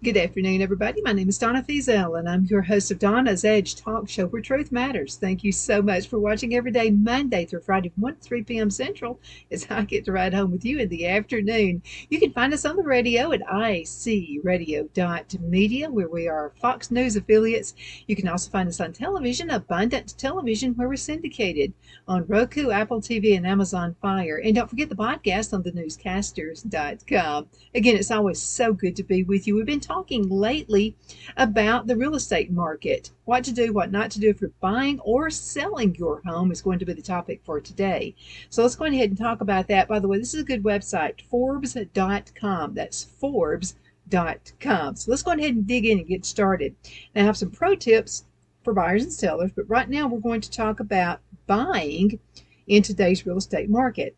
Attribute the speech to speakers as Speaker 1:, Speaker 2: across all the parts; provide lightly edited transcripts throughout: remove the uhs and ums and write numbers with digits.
Speaker 1: Good afternoon, everybody. My name is Donna Feazell, and I'm your host of Donna's Edge Talk Show where truth matters. Thank you so much for watching every day, Monday through Friday, 1 to 3 p.m. Central, as I get to ride home with you in the afternoon. You can find us on the radio at icradio.media, where we are Fox News affiliates. You can also find us on television, Abundant Television, where we're syndicated on Roku, Apple TV, and Amazon Fire. And don't forget the podcast on thenewscasters.com. Again, it's always so good to be with you. We've been talking lately about the real estate market. What to do, what not to do if you're buying or selling your home is going to be the topic for today. So let's go ahead and talk about that. By the way, this is a good website, Forbes.com. That's Forbes.com. So let's go ahead and dig in and get started. Now I have some pro tips for buyers and sellers, but right now we're going to talk about buying in today's real estate market.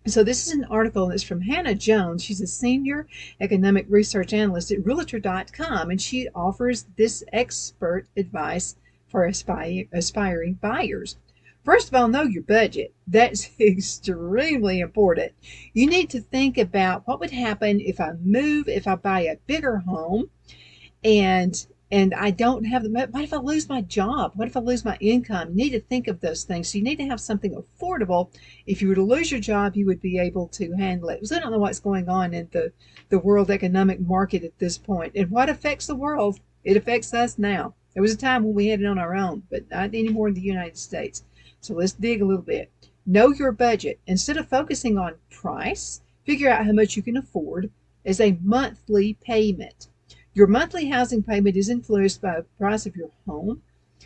Speaker 1: So this is an article that's from Hannah Jones. She's a senior economic research analyst at Realtor.com, and she offers this expert advice for aspiring buyers. First of all, know your budget. That's extremely important. You need to think about what would happen if I buy a bigger home, and I don't have what if I lose my job? What if I lose my income? You need to think of those things. So you need to have something affordable. If you were to lose your job, you would be able to handle it. So I don't know what's going on in the world economic market at this point. And what affects the world, it affects us now. There was a time when we had it on our own, but not anymore in the United States. So let's dig a little bit. Know your budget. Instead of focusing on price, figure out how much you can afford as a monthly payment. Your monthly housing payment is influenced by the price of your home,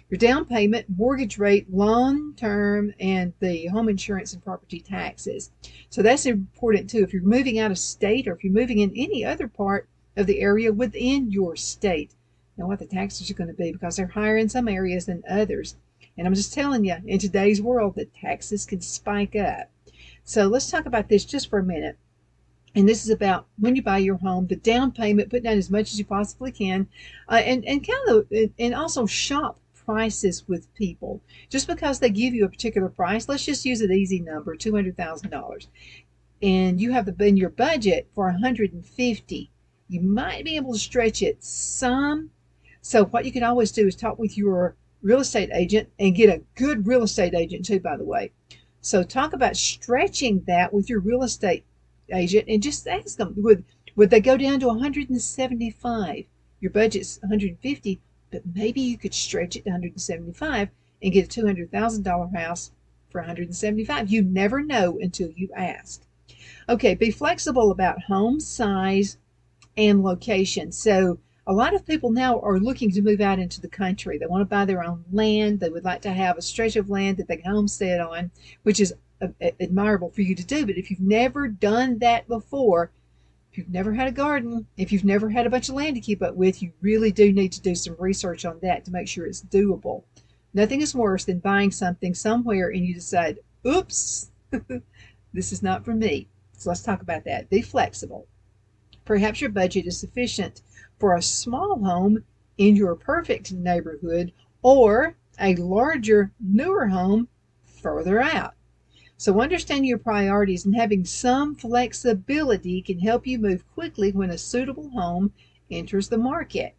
Speaker 1: your down payment, mortgage rate, long-term, and the home insurance and property taxes. So that's important too. If you're moving out of state or if you're moving in any other part of the area within your state, know what the taxes are going to be because they're higher in some areas than others. And I'm just telling you, in today's world, the taxes can spike up. So let's talk about this just for a minute. And this is about when you buy your home, the down payment, put down as much as you possibly can, and also shop prices with people. Just because they give you a particular price, let's just use an easy number, $200,000, and you have in your budget for $150,000. You might be able to stretch it some. So what you can always do is talk with your real estate agent and get a good real estate agent too, by the way. So talk about stretching that with your real estate agent and just ask them, would they go down to 175? Your budget's 150, but maybe you could stretch it to 175 and get a $200,000 house for 175. You never know until you ask. Okay, be flexible about home size and location. So a lot of people now are looking to move out into the country. They want to buy their own land. They would like to have a stretch of land that they can homestead on, which is admirable for you to do. But if you've never done that before, if you've never had a garden, if you've never had a bunch of land to keep up with, you really do need to do some research on that to make sure it's doable. Nothing is worse than buying something somewhere and you decide, oops, this is not for me. So let's talk about that. Be flexible. Perhaps your budget is sufficient for a small home in your perfect neighborhood or a larger, newer home further out. So understanding your priorities and having some flexibility can help you move quickly when a suitable home enters the market.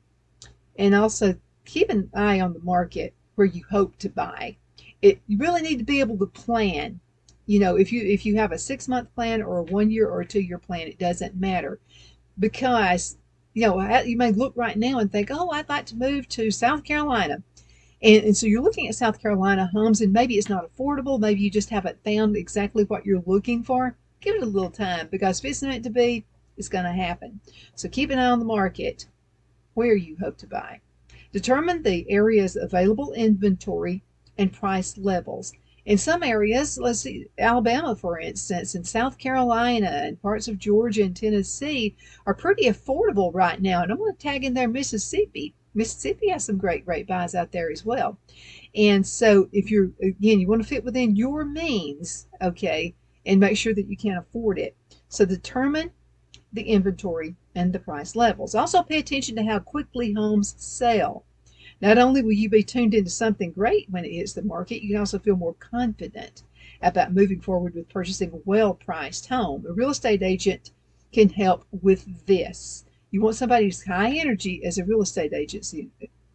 Speaker 1: And also keep an eye on the market where you hope to buy. You really need to be able to plan. You know, if you have a 6-month plan or a 1-year or a 2-year plan, it doesn't matter. Because, you may look right now and think, oh, I'd like to move to South Carolina. And so you're looking at South Carolina homes, and maybe it's not affordable. Maybe you just haven't found exactly what you're looking for. Give it a little time, because if it's meant to be, it's going to happen. So keep an eye on the market where you hope to buy. Determine the area's available inventory and price levels. In some areas, let's see, Alabama, for instance, and South Carolina and parts of Georgia and Tennessee are pretty affordable right now. And I'm going to tag in there Mississippi. Mississippi has some great buys out there as well. And so if you want to fit within your means, okay, and make sure that you can afford it. So determine the inventory and the price levels. Also pay attention to how quickly homes sell. Not only will you be tuned into something great when it hits the market, you can also feel more confident about moving forward with purchasing a well-priced home. A real estate agent can help with this. You want somebody who's high energy as a real estate agency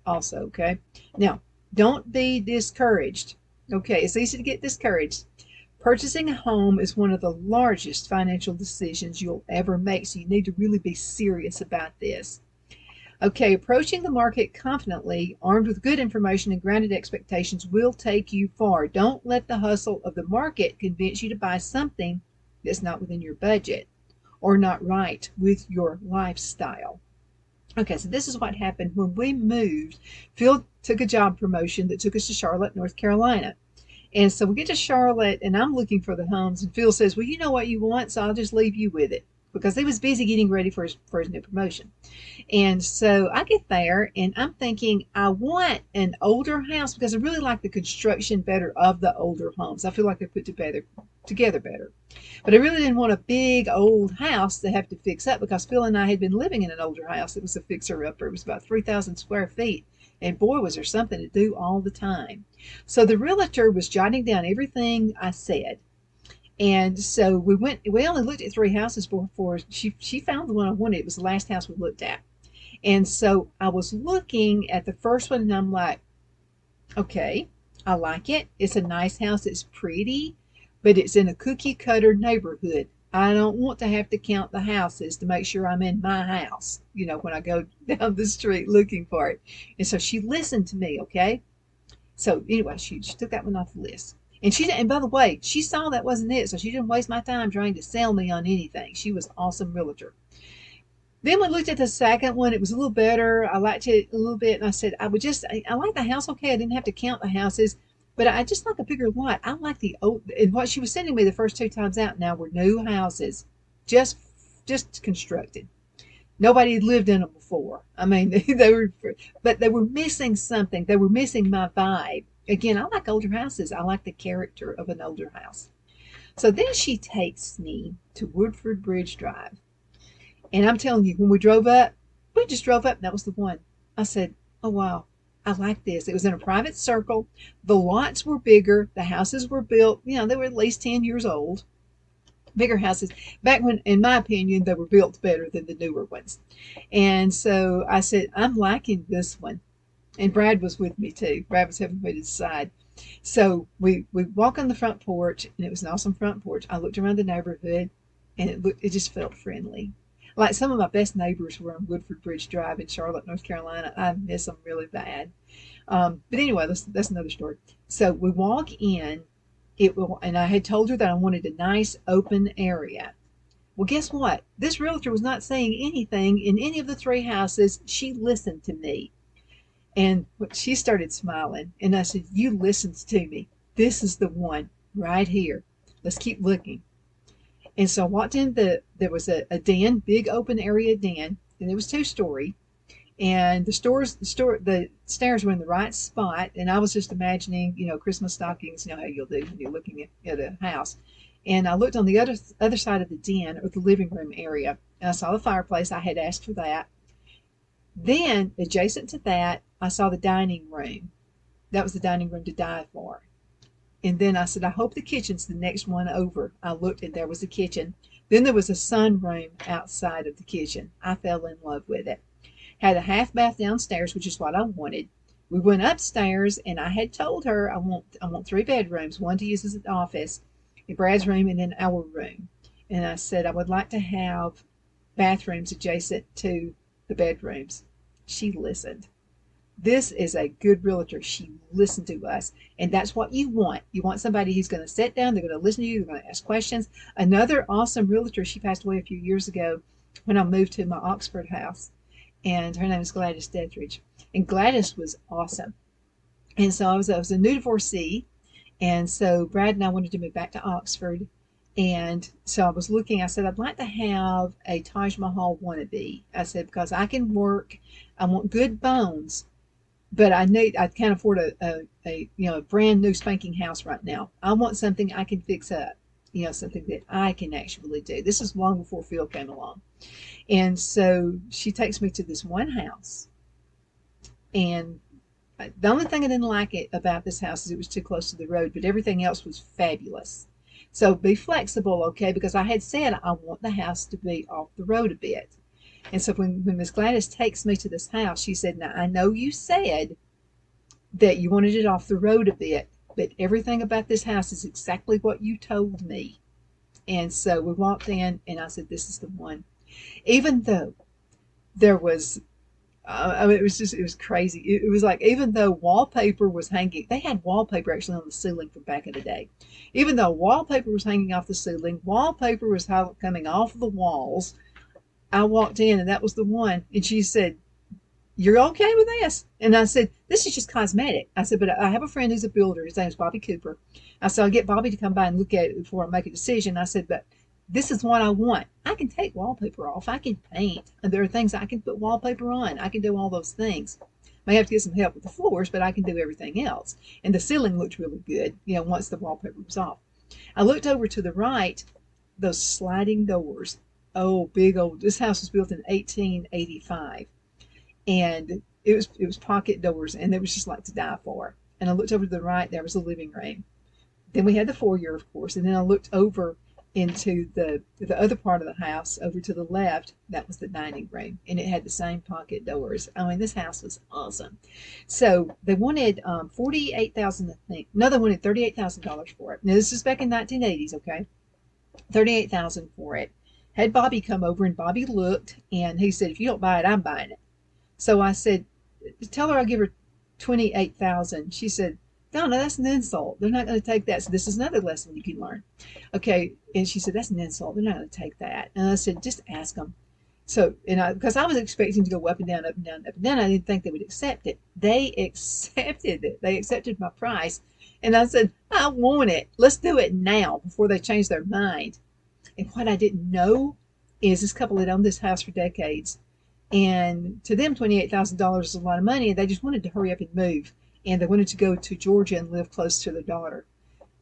Speaker 1: also, okay? Now, don't be discouraged. Okay, it's easy to get discouraged. Purchasing a home is one of the largest financial decisions you'll ever make, so you need to really be serious about this. Okay, approaching the market confidently, armed with good information and grounded expectations, will take you far. Don't let the hustle of the market convince you to buy something that's not within your budget or not right with your lifestyle. Okay, so this is what happened when we moved. Phil took a job promotion that took us to Charlotte, North Carolina. And so we get to Charlotte, and I'm looking for the homes, and Phil says, well, you know what you want, so I'll just leave you with it, because he was busy getting ready for his new promotion. And so I get there and I'm thinking, I want an older house because I really like the construction better of the older homes. I feel like they're put together better. But I really didn't want a big old house to have to fix up, because Phil and I had been living in an older house that was a fixer upper. It was about 3,000 square feet. And boy, was there something to do all the time. So the realtor was jotting down everything I said. And so we only looked at three houses before she found the one I wanted. It was the last house we looked at. And so I was looking at the first one and I'm like, okay, I like it. It's a nice house. It's pretty, but it's in a cookie cutter neighborhood. I don't want to have to count the houses to make sure I'm in my house, when I go down the street looking for it. And so she listened to me, okay? So anyway, she took that one off the list. And by the way, she saw that wasn't it, so she didn't waste my time trying to sell me on anything. She was an awesome realtor. Then we looked at the second one. It was a little better. I liked it a little bit. And I said, I like the house. Okay. I didn't have to count the houses, but I just like a bigger lot. I like the old, and what she was sending me the first two times out now were new houses, just constructed. Nobody had lived in them before. I mean, but they were missing something. They were missing my vibe. Again, I like older houses. I like the character of an older house. So then she takes me to Woodford Bridge Drive. And I'm telling you, when we just drove up, and that was the one. I said, oh, wow, I like this. It was in a private circle. The lots were bigger. The houses were built, they were at least 10 years old. Bigger houses. Back when, in my opinion, they were built better than the newer ones. And so I said, I'm liking this one. And Brad was with me too. Brad was helping me to decide. So we walk on the front porch, and it was an awesome front porch. I looked around the neighborhood, and it just felt friendly. Like some of my best neighbors were on Woodford Bridge Drive in Charlotte, North Carolina. I miss them really bad. But anyway, that's another story. So we walk in, and I had told her that I wanted a nice open area. Well, guess what? This realtor was not saying anything in any of the three houses. She listened to me. And she started smiling. And I said, you listened to me. This is the one right here. Let's keep looking. And so I walked in, there was a den, big open area den, and it was 2-story. And the stairs were in the right spot. And I was just imagining, Christmas stockings, how you'll do when you're looking at a house. And I looked on the other side of the den, or the living room area, and I saw the fireplace. I had asked for that. Then, adjacent to that, I saw the dining room. That was the dining room to die for. And then I said, I hope the kitchen's the next one over. I looked, and there was a kitchen. Then there was a sunroom outside of the kitchen. I fell in love with it. Had a half bath downstairs, which is what I wanted. We went upstairs, and I had told her I want 3 bedrooms, one to use as an office, Brad's room, and then our room. And I said I would like to have bathrooms adjacent to the bedrooms. She listened. This is a good realtor. She listened to us. And that's what you want. You want somebody who's going to sit down, they're going to listen to you, they're going to ask questions. Another awesome realtor, she passed away a few years ago when I moved to my Oxford house. And her name is Gladys Dethridge. And Gladys was awesome. And so I was a new divorcee. And so Brad and I wanted to move back to Oxford. And so I was looking, I said, I'd like to have a Taj Mahal wannabe. I said, because I can work, I want good bones. But I can't afford a brand new spanking house right now. I want something I can fix up, something that I can actually do. This is long before Phil came along. And so she takes me to this one house. And the only thing I didn't like about this house is it was too close to the road, but everything else was fabulous. So be flexible, okay? Because I had said I want the house to be off the road a bit. And so when Miss Gladys takes me to this house, she said, now I know you said that you wanted it off the road a bit, but everything about this house is exactly what you told me. And so we walked in, and I said, this is the one. Even though there was, it was crazy. It was like, even though wallpaper was hanging, they had wallpaper actually on the ceiling from back in the day. Even though wallpaper was hanging off the ceiling, wallpaper was coming off the walls. I walked in, and that was the one. And she said, you're okay with this? And I said, this is just cosmetic. I said, but I have a friend who's a builder. His name is Bobby Cooper. I said, I'll get Bobby to come by and look at it before I make a decision. I said, but this is what I want. I can take wallpaper off. I can paint. And there are things I can put wallpaper on. I can do all those things. May have to get some help with the floors, but I can do everything else. And the ceiling looked really good, once the wallpaper was off. I looked over to the right, those sliding doors. Oh, big old, this house was built in 1885. And it was pocket doors, and it was just like to die for. And I looked over to the right, there was the living room. Then we had the foyer, of course, and then I looked over into the other part of the house, over to the left. That was the dining room, and it had the same pocket doors. I mean, this house was awesome. So they wanted $48,000, I think. No, they wanted $38,000 for it. Now this is back in 1980s, okay? $38,000 for it. Had Bobby come over, and Bobby looked, and he said, if you don't buy it, I'm buying it. So I said, tell her I'll give her $28,000. She said, no, that's an insult. They're not going to take that. So this is another lesson you can learn. Okay. And she said, that's an insult. They're not going to take that. And I said, just ask them. So, because I was expecting to go up and down, up and down, up and down. I didn't think they would accept it. They accepted it. They accepted my price. And I said, I want it. Let's do it now before they change their mind. And what I didn't know is this couple had owned this house for decades. And to them, $28,000 is a lot of money. And they just wanted to hurry up and move. And they wanted to go to Georgia and live close to their daughter.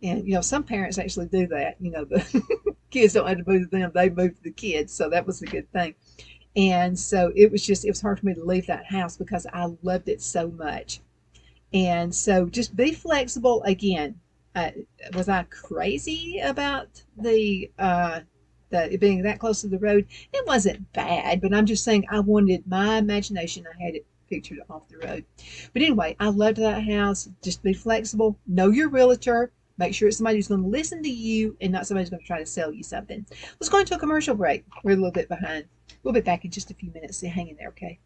Speaker 1: And, some parents actually do that. The kids don't have to move to them. They move to the kids. So that was a good thing. And so it was hard for me to leave that house because I loved it so much. And so just be flexible. Again, was I crazy about the it being that close to the road? It wasn't bad, but I'm just saying I wanted my imagination. I had it pictured off the road. But anyway, I loved that house. Just be flexible. Know your realtor. Make sure it's somebody who's going to listen to you and not somebody who's going to try to sell you something. Let's go into a commercial break. We're a little bit behind. We'll be back in just a few minutes. So hang in there, okay?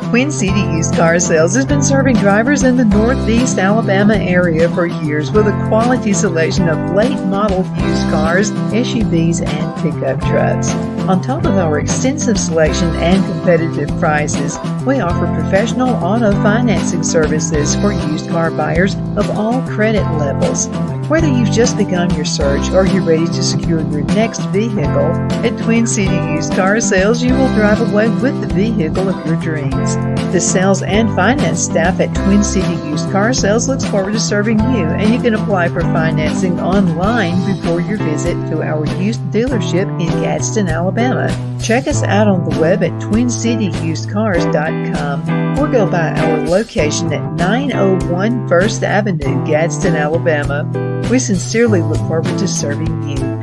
Speaker 1: Twin City Used Car Sales has been serving drivers in the Northeast Alabama area for years with a quality selection of late model used cars, SUVs, and pickup trucks. On top of our extensive selection and competitive prices, we offer professional auto financing services for used car buyers of all credit levels. Whether you've just begun your search or you're ready to secure your next vehicle, at Twin City Used Car Sales, you will drive away with the vehicle of your dreams. The sales and finance staff at Twin City Used Car Sales looks forward to serving you, and you can apply for financing online before your visit to our used dealership in Gadsden, Alabama. Check us out on the web at twincityusedcars.com or go by our location at 901 First Avenue, Gadsden, Alabama. We sincerely look forward to serving you.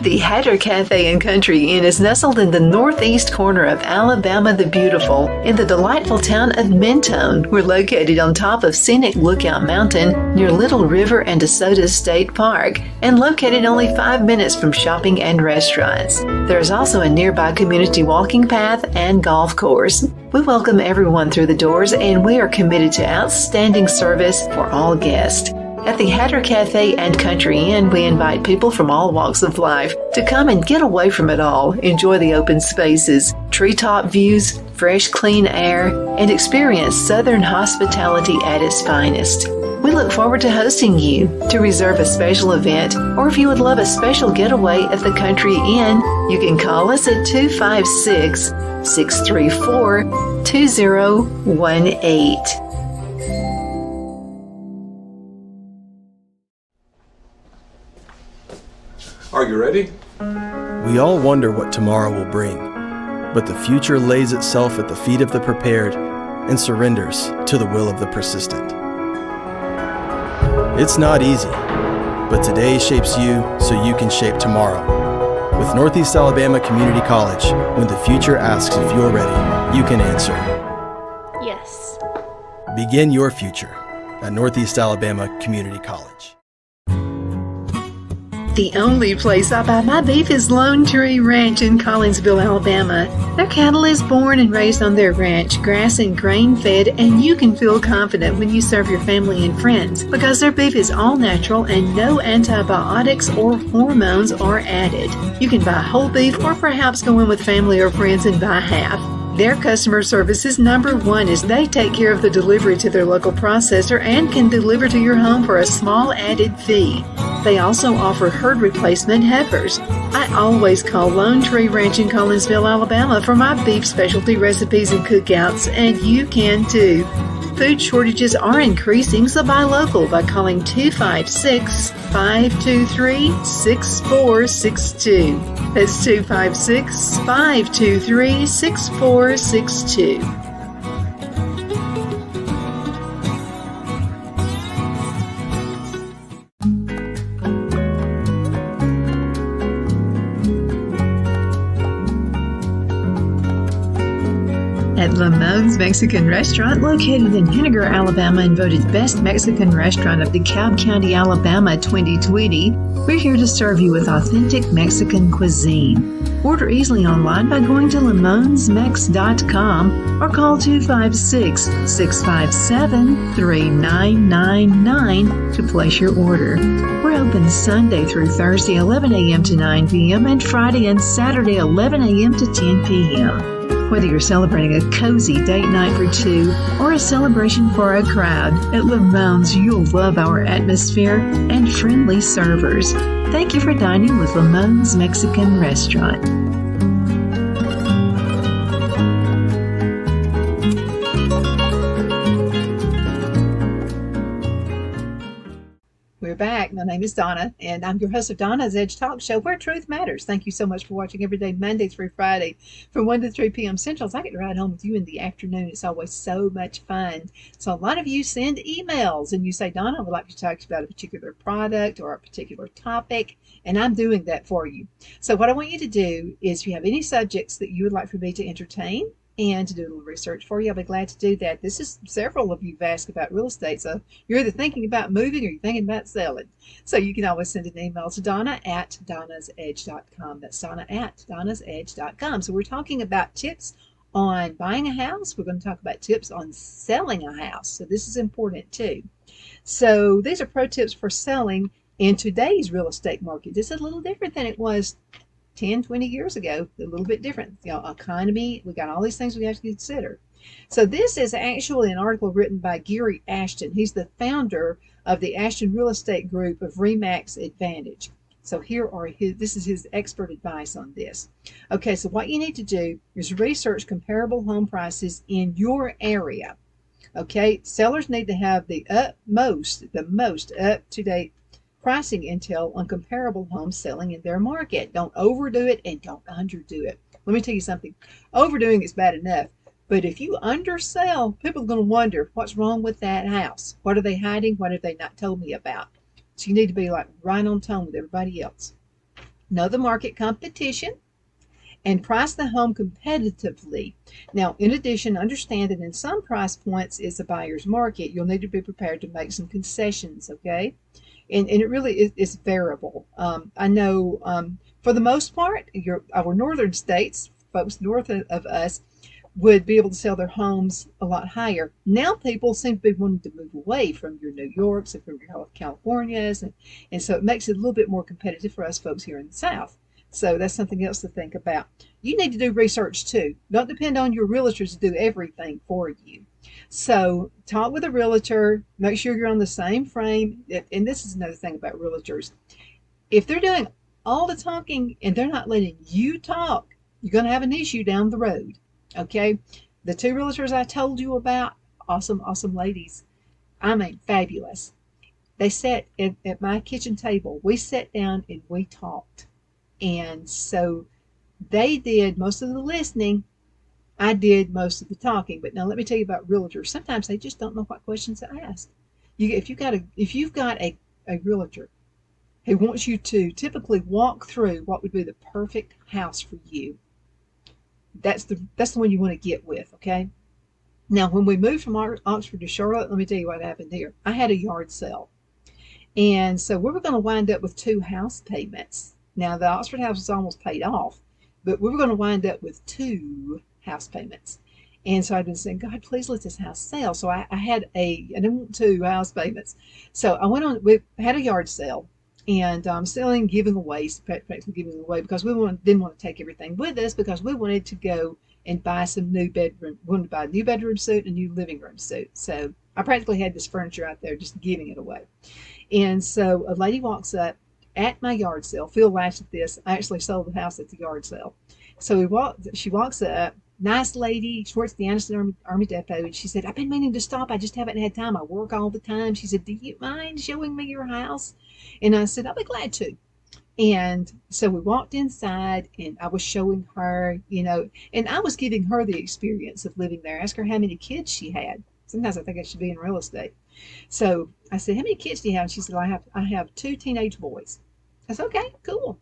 Speaker 1: The Hatter Cafe and Country Inn is nestled in the northeast corner of Alabama the Beautiful in the delightful town of Mentone. We're located on top of scenic Lookout Mountain near Little River and DeSoto State Park and located only 5 minutes from shopping and restaurants. There is also a nearby community walking path and golf course. We welcome everyone through the doors, and we are committed to outstanding service for all guests. At the Hatter Cafe and Country Inn, we invite people from all walks of life to come and get away from it all, enjoy the open spaces, treetop views, fresh, clean air, and experience Southern hospitality at its finest. We look forward to hosting you. To reserve a special event, or if you would love a special getaway at the Country Inn, you can call us at 256-634-2018.
Speaker 2: Are you ready?
Speaker 3: We all wonder what tomorrow will bring, but the future lays itself at the feet of the prepared and surrenders to the will of the persistent. It's not easy, but today shapes you so you can shape tomorrow. With Northeast Alabama Community College, when the future asks if you're ready, you can answer.
Speaker 2: Yes.
Speaker 3: Begin your future at Northeast Alabama Community College.
Speaker 1: The only place I buy my beef is Lone Tree Ranch in Collinsville, Alabama. Their cattle is born and raised on their ranch, grass and grain fed, and you can feel confident when you serve your family and friends because their beef is all natural and no antibiotics or hormones are added. You can buy whole beef or perhaps go in with family or friends and buy half. Their customer service is number one as they take care of the delivery to their local processor and can deliver to your home for a small added fee. They also offer herd replacement heifers. I always call Lone Tree Ranch in Collinsville, Alabama for my beef specialty recipes and cookouts, and you can too. Food shortages are increasing, so buy local by calling 256-523-6462. That's 256-523-6462. At Lamone's Mexican Restaurant, located in Henniger, Alabama, and voted Best Mexican Restaurant of DeKalb County, Alabama 2020, we're here to serve you with authentic Mexican cuisine. Order easily online by going to lamonsmex.com or call 256-657-3999 to place your order. We're open Sunday through Thursday 11 a.m. to 9 p.m. and Friday and Saturday 11 a.m. to 10 p.m. Whether you're celebrating a cozy date night for two or a celebration for a crowd, at Lamone's you'll love our atmosphere and friendly servers. Thank you for dining with Lamone's Mexican Restaurant. We're back. My name is Donna, and I'm your host of Donna's Edge Talk Show, where truth matters. Thank you so much for watching every day, Monday through Friday, from 1 to 3 p.m. Central. I get to ride home with you in the afternoon. It's always so much fun. So a lot of you send emails, and you say, Donna, I would like to talk about a particular product or a particular topic, and I'm doing that for you. So what I want you to do is, if you have any subjects that you would like for me to entertain, and to do a little research for you, I'll be glad to do that. This is several of you have asked about real estate, so you're either thinking about moving or you're thinking about selling. So you can always send an email to Donna at donnasedge.com. That's Donna at donnasedge.com. So we're talking about tips on buying a house. We're going to talk about tips on selling a house. So this is important too. So these are pro tips for selling in today's real estate market. This is a little different than it was 10, 20 years ago, a little bit different. Economy, we got all these things we have to consider. So this is actually an article written by Gary Ashton. He's the founder of the Ashton Real Estate Group of RE/MAX Advantage. So this is his expert advice on this. Okay, so what you need to do is research comparable home prices in your area. Okay, sellers need to have the most up-to-date pricing intel on comparable homes selling in their market. Don't overdo it and don't underdo it. Let me tell you something. Overdoing is bad enough, but if you undersell, people are going to wonder what's wrong with that house. What are they hiding? What have they not told me about? So you need to be like right on tone with everybody else. Know the market competition and price the home competitively. Now, in addition, understand that in some price points is a buyer's market. You'll need to be prepared to make some concessions, okay? And it really is variable. I know for the most part, our northern states, folks north of us, would be able to sell their homes a lot higher. Now people seem to be wanting to move away from your New Yorks and from your Californias, and so it makes it a little bit more competitive for us folks here in the South. So that's something else to think about. You need to do research too. Don't depend on your realtors to do everything for you. So talk with a realtor, make sure you're on the same frame. And this is another thing about realtors. If they're doing all the talking and they're not letting you talk, you're going to have an issue down the road. Okay? The two realtors I told you about, awesome, awesome ladies. I mean, fabulous. They sat at my kitchen table. We sat down and we talked. And so they did most of the listening. I did most of the talking. But now let me tell you about realtors. Sometimes they just don't know what questions to ask. if you've got a realtor who wants you to typically walk through what would be the perfect house for you, that's the one you want to get with, okay? Now, when we moved from Oxford to Charlotte, let me tell you what happened here. I had a yard sale, and so we were going to wind up with two house payments. Now, the Oxford house was almost paid off, but we were going to wind up with two house payments. And so I'd been saying, God, please let this house sell. So I didn't want two house payments. So we had a yard sale, and selling, giving away, practically giving away, because didn't want to take everything with us, because we wanted to go and buy wanted to buy a new bedroom suite and a new living room suite. So I practically had this furniture out there just giving it away. And so a lady walks up at my yard sale. Phil laughs at this. I actually sold the house at the yard sale. So she walks up, nice lady. She works at the Anderson Army Depot. And she said, I've been meaning to stop. I just haven't had time. I work all the time. She said, do you mind showing me your house? And I said, I'll be glad to. And so we walked inside, and I was showing her, and I was giving her the experience of living there. Ask her how many kids she had. Sometimes I think I should be in real estate. So I said, how many kids do you have? And she said, I have two teenage boys. I said, okay, cool.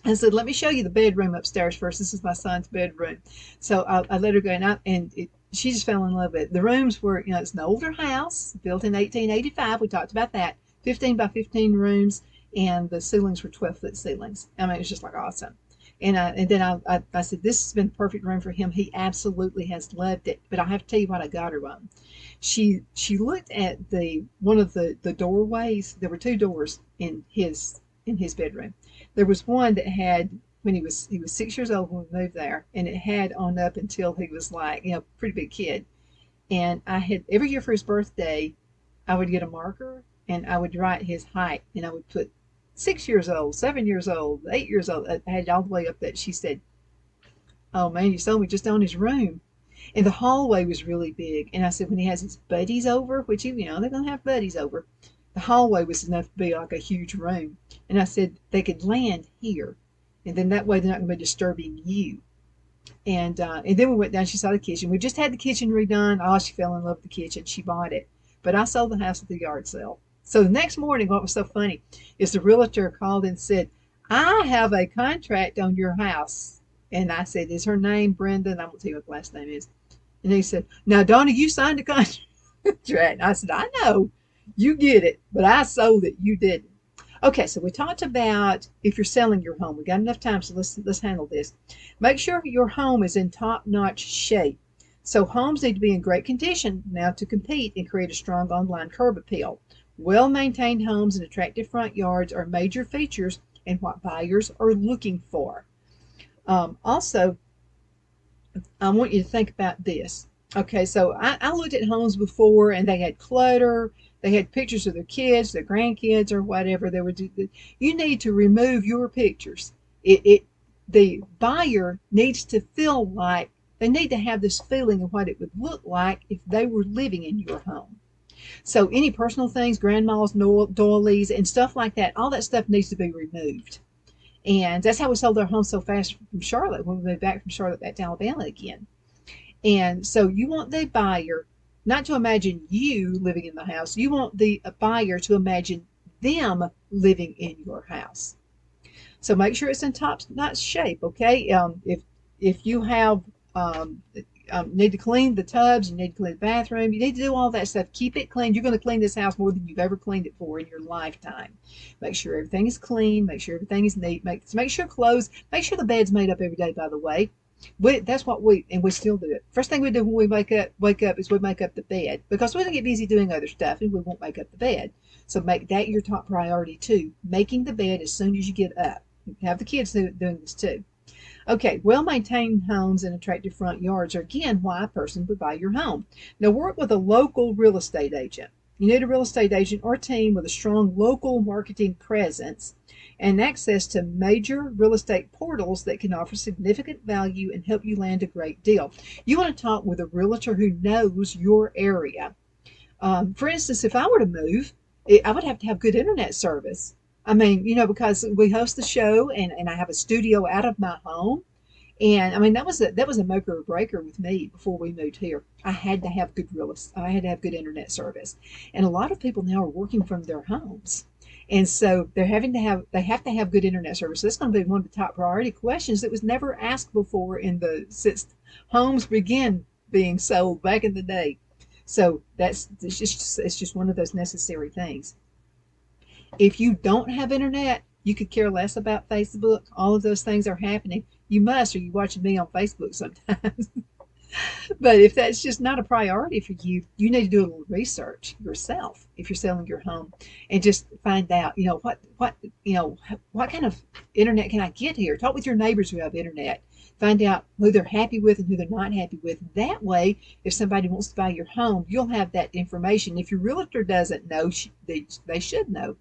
Speaker 1: I said, let me show you the bedroom upstairs first. This is my son's bedroom. So I let her go, and she just fell in love with it. The rooms were, it's an older house, built in 1885. We talked about that. 15 by 15 rooms, and the ceilings were 12-foot ceilings. I mean, it was just like awesome. And then I said, this has been the perfect room for him. He absolutely has loved it. But I have to tell you what I got her on. She looked at one of the doorways. There were two doors in his bedroom. There was one that had, when he was 6 years old when we moved there, and it had on up until he was like, pretty big kid. And I had, every year for his birthday, I would get a marker and I would write his height, and I would put 6 years old, 7 years old, 8 years old. I had it all the way up that she said, oh man, you sold me just on his room. And the hallway was really big. And I said, when he has his buddies over, which, they're going to have buddies over, the hallway was enough to be like a huge room. And I said, they could land here. And then that way they're not going to be disturbing you. And then we went down, she saw the kitchen. We just had the kitchen redone. Oh, she fell in love with the kitchen. She bought it. But I sold the house at the yard sale. So the next morning, what was so funny is the realtor called and said, I have a contract on your house. And I said, is her name Brenda? And I won't tell you what the last name is. And he said, now, Donna, you signed a contract. And I said, I know. You get it, but I sold it. You didn't. Okay, so we talked about if you're selling your home. We got enough time, so let's handle this. Make sure your home is in top-notch shape. So homes need to be in great condition now to compete and create a strong online curb appeal. Well-maintained homes and attractive front yards are major features in what buyers are looking for. Also, I want you to think about this. Okay, so I looked at homes before, and they had clutter. They had pictures of their kids, their grandkids, or whatever. They would do. You need to remove your pictures. The buyer needs to feel like they need to have this feeling of what it would look like if they were living in your home. So any personal things, grandmas, doilies, and stuff like that, all that stuff needs to be removed. And that's how we sold our home so fast from Charlotte when we moved back from Charlotte back to Alabama again. And so you want the buyer not to imagine you living in the house. You want the buyer to imagine them living in your house. So make sure it's in top-notch shape, okay? If you have need to clean the tubs, you need to clean the bathroom, you need to do all that stuff. Keep it clean. You're going to clean this house more than you've ever cleaned it for in your lifetime. Make sure everything is clean. Make sure everything is neat. Make sure the bed's made up every day, by the way. That's what we still do it. First thing we do when we wake up is we make up the bed, because we're going to get busy doing other stuff and we won't make up the bed. So make that your top priority too. Making the bed as soon as you get up. Have the kids doing this too. Okay, well-maintained homes and attractive front yards are, again, why a person would buy your home. Now, work with a local real estate agent. You need a real estate agent or team with a strong local marketing presence and access to major real estate portals that can offer significant value and help you land a great deal. You want to talk with a realtor who knows your area. For instance, if I were to move, I would have to have good internet service. I mean, because we host the show and I have a studio out of my home. And I mean, that was a maker or breaker with me before we moved here. I had to have I had to have good internet service. And a lot of people now are working from their homes. And so they have to have good internet service. That's going to be one of the top priority questions that was never asked before since homes began being sold back in the day. So it's just one of those necessary things. If you don't have internet, you could care less about Facebook. All of those things are happening. You must, or you're watching me on Facebook sometimes. But if that's just not a priority for you, you need to do a little research yourself if you're selling your home, and just find out, what kind of internet can I get here? Talk with your neighbors who have internet. Find out who they're happy with and who they're not happy with. That way, if somebody wants to buy your home, you'll have that information. If your realtor doesn't know, they should know.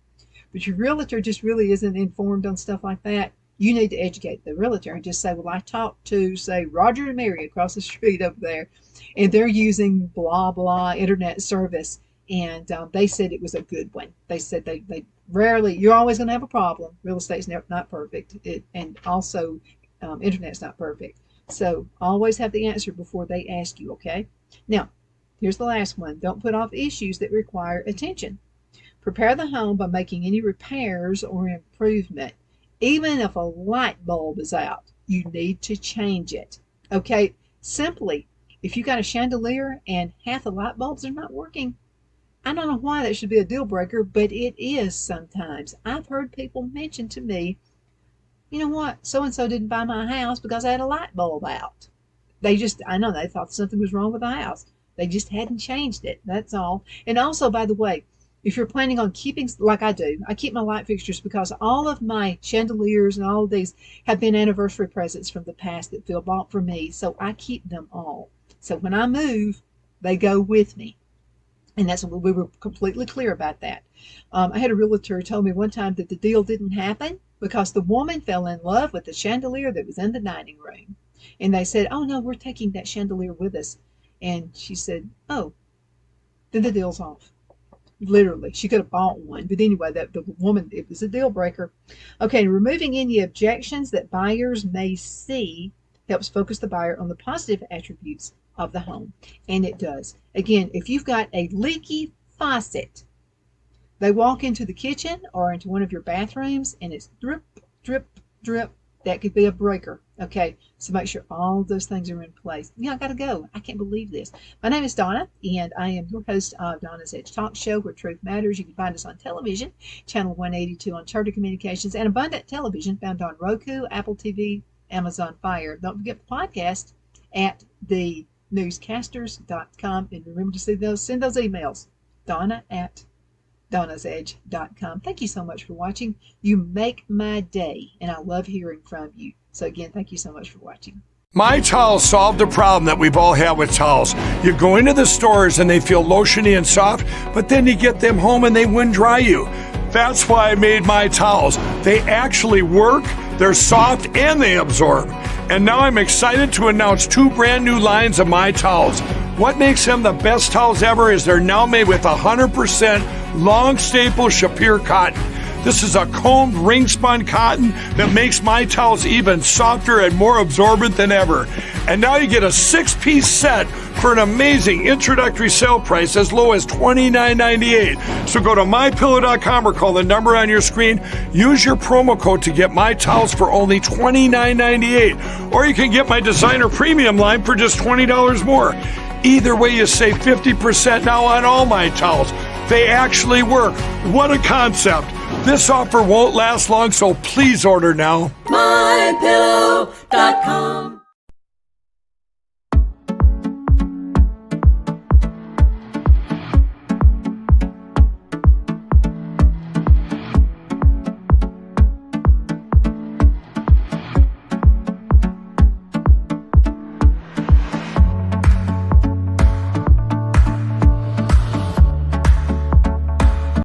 Speaker 1: But your realtor just really isn't informed on stuff like that. You need to educate the realtor and just say, well, I talked to, say, Roger and Mary across the street over there, and they're using blah, blah internet service. And they said it was a good one. They said they rarely, you're always going to have a problem. Real estate's not perfect. And also, internet's not perfect. So always have the answer before they ask you, okay? Now, here's the last one. Don't put off issues that require attention. Prepare the home by making any repairs or improvement. Even if a light bulb is out, you need to change it. Okay? Simply, if you got a chandelier and half the light bulbs are not working, I don't know why that should be a deal breaker, but it is sometimes. I've heard people mention to me, you know what, so-and-so didn't buy my house because I had a light bulb out. I know they thought something was wrong with the house. They just hadn't changed it. That's all. And also, by the way, if you're planning on keeping, like I do, I keep my light fixtures because all of my chandeliers and all of these have been anniversary presents from the past that Phil bought for me. So I keep them all. So when I move, they go with me. And that's what we were completely clear about that. I had a realtor tell me one time that the deal didn't happen because the woman fell in love with the chandelier that was in the dining room. And they said, oh, no, we're taking that chandelier with us. And she said, oh, then the deal's off. Literally, she could have bought one. But anyway, the woman, it was a deal breaker. Okay, removing any objections that buyers may see helps focus the buyer on the positive attributes of the home. And it does. Again, if you've got a leaky faucet, they walk into the kitchen or into one of your bathrooms and it's drip, drip, drip. That could be a breaker. Okay, so make sure all those things are in place. I got to go. I can't believe this. My name is Donna, and I am your host of Donna's Edge Talk Show, where truth matters. You can find us on television, channel 182 on Charter Communications, and Abundant Television, found on Roku, Apple TV, Amazon Fire. Don't forget the podcast at thenewscasters.com, and remember to send those emails. Donna@donnasedge.com. Thank you so much for watching. You make my day, and I love hearing from you. So again, thank you so much for watching.
Speaker 4: My Towels solved the problem that we've all had with towels. You go into the stores and they feel lotiony and soft, but then you get them home and they wind dry you. That's why I made My Towels. They actually work, they're soft, and they absorb. And now I'm excited to announce 2 brand new lines of My Towels. What makes them the best towels ever is they're now made with 100% long staple Shapir cotton. This is a combed ring spun cotton that makes My Towels even softer and more absorbent than ever. And now you get a 6-piece set for an amazing introductory sale price as low as $29.98. So go to mypillow.com or call the number on your screen. Use your promo code to get My Towels for only $29.98. Or you can get my designer premium line for just $20 more. Either way, you save 50% now on all My Towels. They actually work. What a concept. This offer won't last long, so please order now.
Speaker 5: mypillow.com